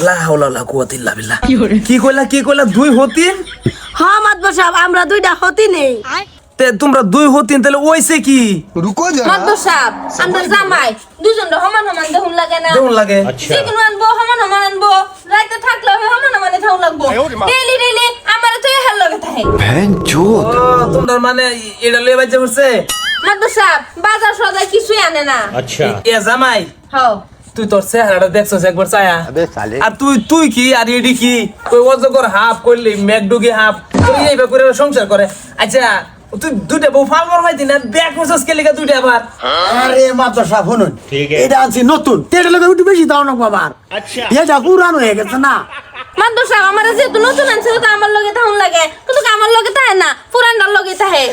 লা হাওলা লা কুওয়াতা ইল্লা বিল্লাহ। কি কইলা দুই হতিন? হ্যাঁ মাতবর সাহেব আমরা দুইটা হতি নেই। তে তোমরা দুই হতিন তাহলে ওইছে কি? মাতবর সাহেব আমরা জামাই দুজন সমান সমান দেখুন লাগে না? কেমন লাগে? চিকেন আনবো সমান সমান আনবো, রাইতে থাকলে সমান সমানে থাকুন লাগবো। ডেইলি আমার তো হেল লাগে থাকে। ও তোমরা মানে এটা লয়ে বাজে পড়ছে? মাতবর সাহেব বাজার সদাই কিছুই আনে না। এ জামাই হ্যাঁ তুই তোর চেহারাটা দেখছস একবার ছায়া? আর তুই কি আর এডি কি? কই অজগর হাফ কইলি ম্যাকডুগি হাফ তুই এইবা করে সংসার করে। আচ্ছা তুই দুইটা বউ ফাল মার পাইতি না, ব্যাক করছস কে লিগা দুইটা আবার? আরে মাত্র সাহেব শুনুন, এটা আনছি নতুন, এটা লাগে একটু বেশি দাও না বাবার। এটা পুরান হয়ে গেছে না। মাতবর সাহেব আমার যেহেতু নতুন আনছে তো আমার লগে থাকুন লাগে, কিন্তু আমার লগে থাকে না, পুরানটার লগে থাকে।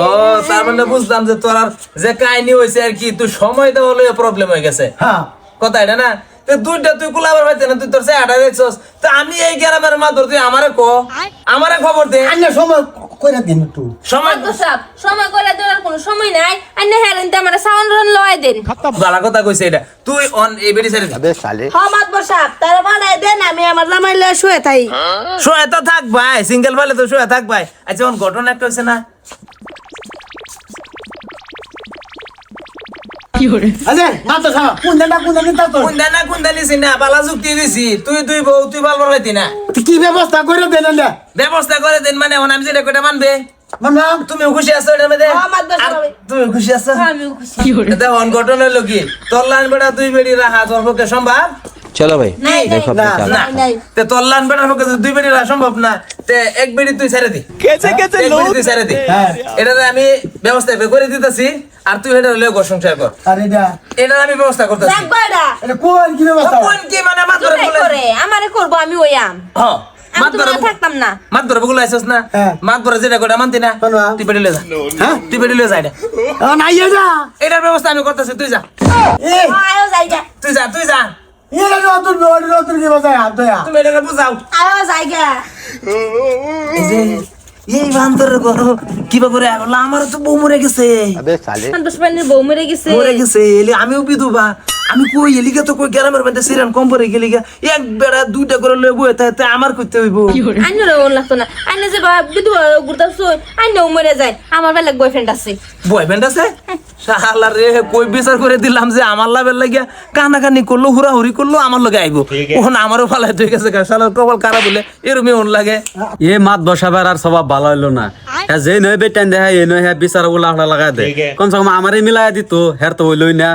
ও তার মানে বুঝলাম যে তোর আর যে কাহিনী হয়েছে আর কি, তুই সময় দেওয়া লইয়া প্রবলেম হয়ে গেছে। হ্যাঁ কথা এটা না? তো দুইটা তুই কুলাবার পাইতে না, তুই তোর চেহারাটা দেখছস। তো আমি এই গ্রামের মাদর, তুই আমারে খবর দে। আন্য সময় করে দিন একটু। সময় মাতবর সাহেব সময় করে দেওয়ার কোনো সময় নাই, আইনে হেরেন আমার সাউন্ড রান লয় দেন। ভালো কথা কইছে এটা। তুই অন এই বেরি সাইড হ্যাঁ মাতবর সাহেব তারা বানাই দেন, আমি আমার জামাই লয়ে শুয়ে থাই। শুয়ে তো থাক ভাই, সিঙ্গেল পাইলে তো শুয়ে থাক ভাই। আচ্ছা অন ঘটনা একটা হইছে না? আরে মাত্র সাহেব কোন দিন তা তো কোন দানি সিনা বালা যুক্তি দিছি। তুই দুই বউ তুই বাল বাড়াইতি না, কি ব্যবস্থা করে দেন না? ব্যবস্থা করে দেন মানে এখন আমি যেটা কইটা মানবে। মামা তুমিও খুশি আছো এটার মধ্যে? হ্যাঁ, মাতবর সাহেব। তুমি খুশি আছো? আমিও খুশি। দেখো অন ঘটনা হলো কি, তোর লাইন বেড়া দুই বেড়ি রাখা তোর পক্ষে সম্ভব? चलो भाई নাই নাই देखो अपने ना, साथ। না নাই। তে তোর লাইন বেড়ার পক্ষে যদি দুই বেড়ি রাখা সম্ভব না, তে এক বেড়ি তুই ছেড়ে দি। এক বেড়ি তুই ছেড়ে দি। হ্যাঁ। এটাতে আমি ব্যবস্থা করে দিতেছি, আর তুই এটা লয়ে ঘর সংসার কর। আর এটা এটা আমি ব্যবস্থা করতেছি। রাখবো এটা। এটা কোন কি ব্যবস্থা? কোন কি মানে মাতবর জুতাই করে আমারে করবো, আমি ওই আম হ্যাঁ আমি তো না থাকতাম না। মাতবর বগুলো আইছস না? হ্যাঁ। মাতবর যেটা কইটা মানতি না, শোনো। তুই বেড়ি লয়ে যা। হ্যাঁ তুই বেড়ি লয়ে যা এটা। নাই এটা এটার ব্যবস্থা আমি করতেছি, তুই যা। এই আয়ো জায়গা তুই যা এটা নতুন কি বাজায় হাত দয়া। তুমি এটাকে বুঝাও। আয়ো জায়গা। এই যে এই বান্দরের গরো কিবা করে আগলা, আমার তো বউ মরে গেছে। সন্তোষ পানির বউ মরে গেছে। মরে গেছে এলি আমিও বিধবা। আমি কই এলিগা তো কই গ্রামের মধ্যে সিরান কম পরে গেলিগা, এক বেড়া দুইটা করে লয়ে বয়ে তাই আমার করতে হইব। আইনের ওন লাগতো না, আইনে যে বিধবা ঘুরতাছ আইনেও মরে যায়। আমার বেলাক বয়ফ্রেন্ড আছে। বয়ফ্রেন্ড আছে? শালা রে কই বিচার করে দিলাম যে আমার লাভের লাগিয়া কানাকানি করলো, হুড়াহুড়ি করলো, আমার লগে আইবো। ওখানে আমারও ফালাই হয়ে গেছে, শালার কপাল খারাপ বলে এরমই ওন লাগে। ये मात बसाবার আর স্বভাব ভালো হইলো না। হ্যাঁ যে নয় বেটান দেখা এ নয় হ্যাঁ বিচার গুলা লাগা দে, কম সে কম আমারে মিলাই দিত, হের তো হইলই না।